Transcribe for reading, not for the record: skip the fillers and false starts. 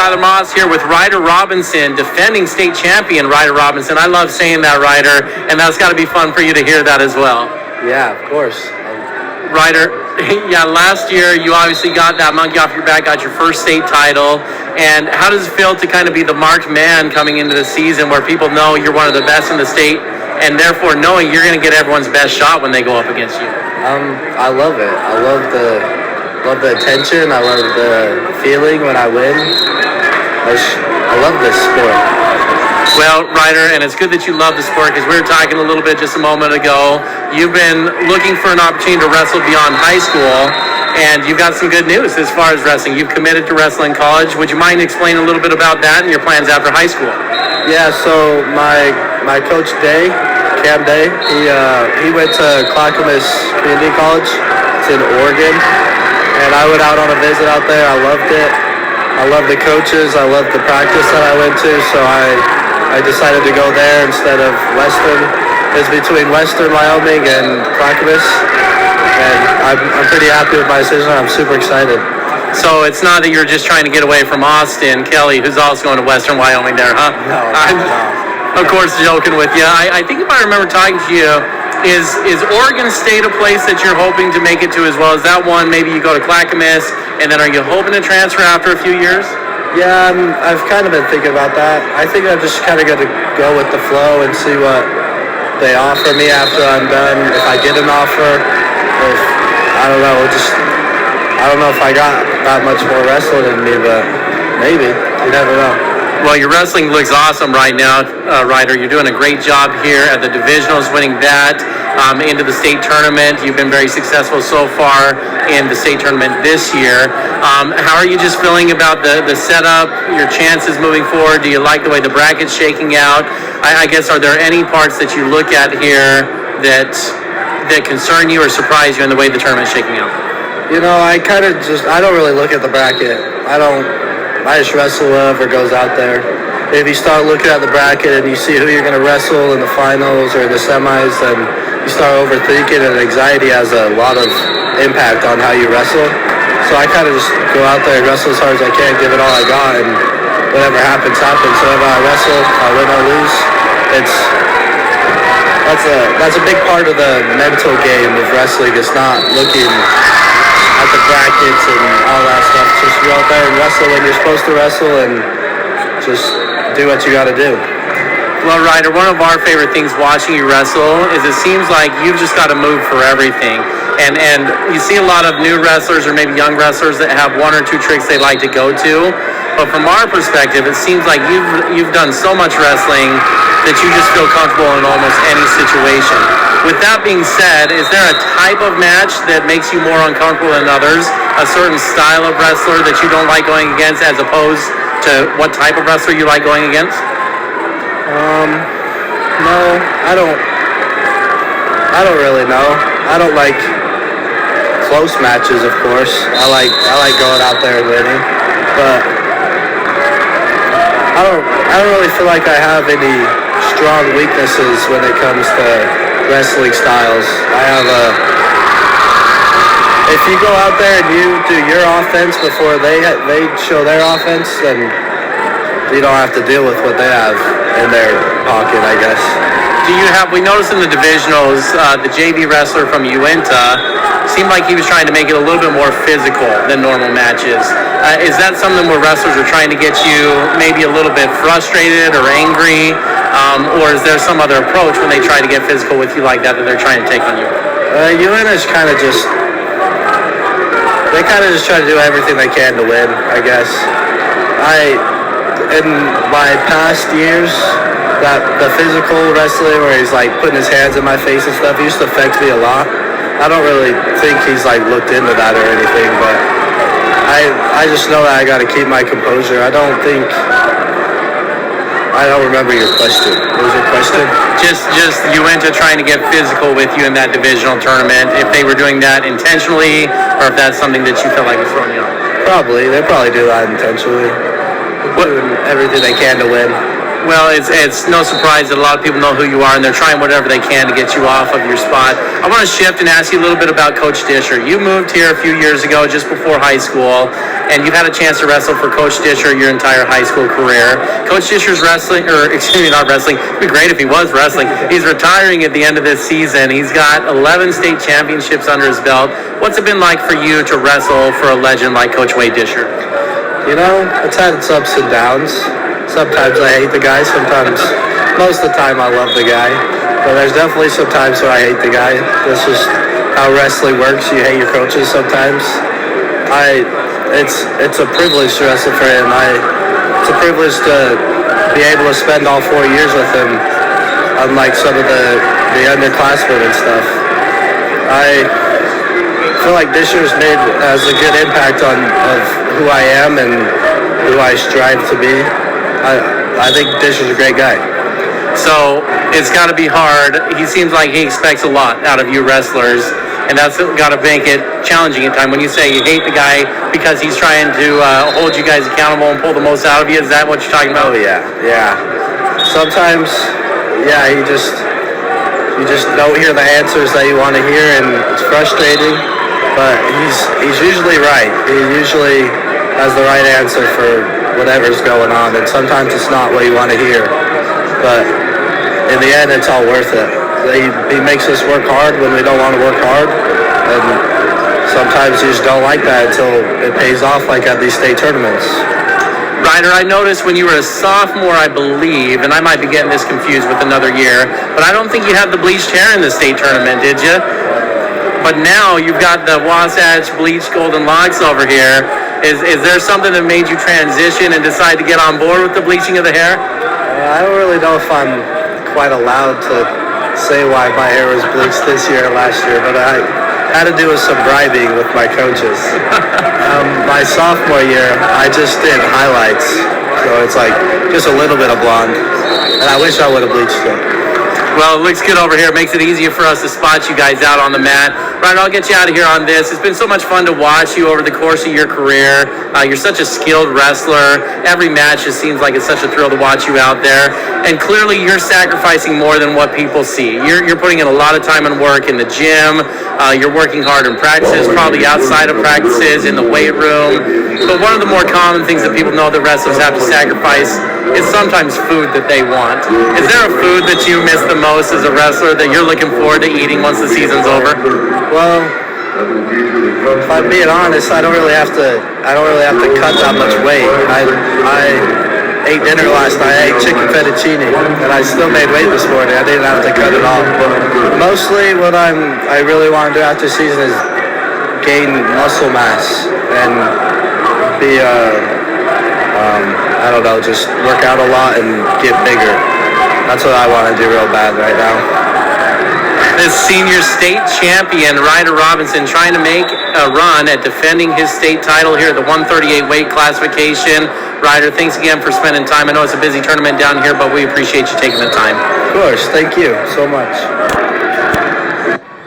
Tyler Moss here with Ryder Robinson, defending state champion Ryder Robinson. I love saying that, Ryder, and that's got to be fun for you to hear that as well. Yeah, of course. Ryder, yeah, last year you obviously got that monkey off your back, got your first state title. And how does it feel to kind of be the marked man coming into the season where people know you're one of the best in the state and therefore knowing you're going to get everyone's best shot when they go up against you? I love it. I love the attention. I love the feeling when I win. I love this sport. Well, Ryder, and it's good that you love the sport because we were talking a little bit just a moment ago. You've been looking for an opportunity to wrestle beyond high school, and you've got some good news as far as wrestling. You've committed to wrestling college. Would you mind explaining a little bit about that and your plans after high school? Yeah, so my coach Day, Cam Day, he went to Clackamas Community College. It's in Oregon, and I went out on a visit out there. I loved it. I love the coaches. I love the practice that I went to, so I decided to go there instead of Western. It's between Western Wyoming and Clackamas, and I'm pretty happy with my decision. I'm super excited. So it's not that you're just trying to get away from Austin Kelly, who's also going to Western Wyoming there, huh? No. Of course, joking with you. I think if I remember talking to you, is Oregon State a place that you're hoping to make it to as well? Is that one maybe you go to Clackamas, and then are you hoping to transfer after a few years? Yeah, I've kind of been thinking about that. I think I'm just kind of going to go with the flow and see what they offer me after I'm done. If I get an offer, if I don't know, I don't know if I got that much more wrestling in me, but maybe. You never know. Well, your wrestling looks awesome right now, Ryder. You're doing a great job here at the divisionals, winning that into the state tournament. You've been very successful so far in the state tournament this year. How are you just feeling about the setup, your chances moving forward? Do you like the way the bracket's shaking out? I guess, are there any parts that you look at here that concern you or surprise you in the way the tournament's shaking out? You know, I don't really look at the bracket. I just wrestle whoever goes out there. If you start looking at the bracket and you see who you're going to wrestle in the finals or the semis, then you start overthinking, and anxiety has a lot of impact on how you wrestle. So I kind of just go out there and wrestle as hard as I can, give it all I got, and whatever happens, happens. So if I wrestle, I win or lose. That's a big part of the mental game of wrestling. It's not looking at the brackets and all that stuff. Just go out there and wrestle when you're supposed to wrestle and just do what you got to do. Well, Ryder, one of our favorite things watching you wrestle is it seems like you've just got a move for everything. And you see a lot of new wrestlers or maybe young wrestlers that have one or two tricks they like to go to. But from our perspective, it seems like you've done so much wrestling that you just feel comfortable in almost any situation. With that being said, is there a type of match that makes you more uncomfortable than others? A certain style of wrestler that you don't like going against as opposed to what type of wrestler you like going against? No, I don't really know. I don't like close matches, of course. I like going out there and winning, but I don't really feel like I have any strong weaknesses when it comes to wrestling styles. If you go out there and you do your offense before they show their offense, then you don't have to deal with what they have in their pocket, I guess. We noticed in the divisionals, the JV wrestler from Uinta seemed like he was trying to make it a little bit more physical than normal matches. Is that something where wrestlers are trying to get you maybe a little bit frustrated or angry? Or is there some other approach when they try to get physical with you like that they're trying to take on you? Uinta's they kind of just try to do everything they can to win, I guess. In my past years, that the physical wrestling where he's like putting his hands in my face and stuff used to affect me a lot. I don't really think he's like looked into that or anything, but I just know that I got to keep my composure. I don't remember your question. What was your question? Just Uinta trying to get physical with you in that divisional tournament. If they were doing that intentionally, or if that's something that you felt like was throwing you off. Probably. They probably do that intentionally. Doing everything they can to win. Well, it's no surprise that a lot of people know who you are, and they're trying whatever they can to get you off of your spot. I want to shift and ask you a little bit about Coach Disher. You moved here a few years ago, just before high school, and you've had a chance to wrestle for Coach Disher your entire high school career. Coach Disher's wrestling, or excuse me, not wrestling. It'd be great if he was wrestling. He's retiring at the end of this season. He's got 11 state championships under his belt. What's it been like for you to wrestle for a legend like Coach Wade Disher? You know, it's had its ups and downs. Sometimes I hate the guy. Sometimes, most of the time, I love the guy. But there's definitely some times where I hate the guy. This is how wrestling works. You hate your coaches sometimes. It's a privilege to wrestle for him. It's a privilege to be able to spend all 4 years with him, unlike some of the underclassmen and stuff. I feel like Disher's has a good impact of who I am and who I strive to be. I think Disher's a great guy. So it's got to be hard. He seems like he expects a lot out of you wrestlers, and that's got to make it challenging at times. When you say you hate the guy because he's trying to hold you guys accountable and pull the most out of you, is that what you're talking about? Oh yeah. Sometimes, yeah, you just don't hear the answers that you want to hear, and it's frustrating. But he's usually right. He usually has the right answer for whatever's going on, and sometimes it's not what you want to hear. But in the end, it's all worth it. He makes us work hard when we don't want to work hard, and sometimes you just don't like that until it pays off, like at these state tournaments. Ryder, I noticed when you were a sophomore, I believe, and I might be getting this confused with another year, but I don't think you had the bleached hair in the state tournament, did you? But now you've got the Wasatch bleached golden locks over here. Is there something that made you transition and decide to get on board with the bleaching of the hair? I don't really know if I'm quite allowed to say why my hair was bleached this year or last year, but I had to do with some bribing with my coaches. My sophomore year, I just did highlights, so it's like just a little bit of blonde, and I wish I would have bleached it. Well, it looks good over here. It makes it easier for us to spot you guys out on the mat. Ryder, I'll get you out of here on this. It's been so much fun to watch you over the course of your career. You're such a skilled wrestler. Every match just seems like it's such a thrill to watch you out there. And clearly you're sacrificing more than what people see. You're putting in a lot of time and work in the gym. You're working hard in practices, probably outside of practices, in the weight room. But one of the more common things that people know that wrestlers have to sacrifice is sometimes food that they want. Is there a food that you miss the most as a wrestler that you're looking forward to eating once the season's over? Well, if I'm being honest, I don't really have to cut that much weight. I ate dinner last night. I ate chicken fettuccine, and I still made weight this morning. I didn't have to cut it off. Mostly, what I really want to do after season is gain muscle mass and be I don't know, just work out a lot and get bigger. That's what I want to do real bad right now. This senior state champion, Ryder Robinson, trying to make a run at defending his state title here at the 138 weight classification. Ryder, thanks again for spending time. I know it's a busy tournament down here, but we appreciate you taking the time. Of course. Thank you so much.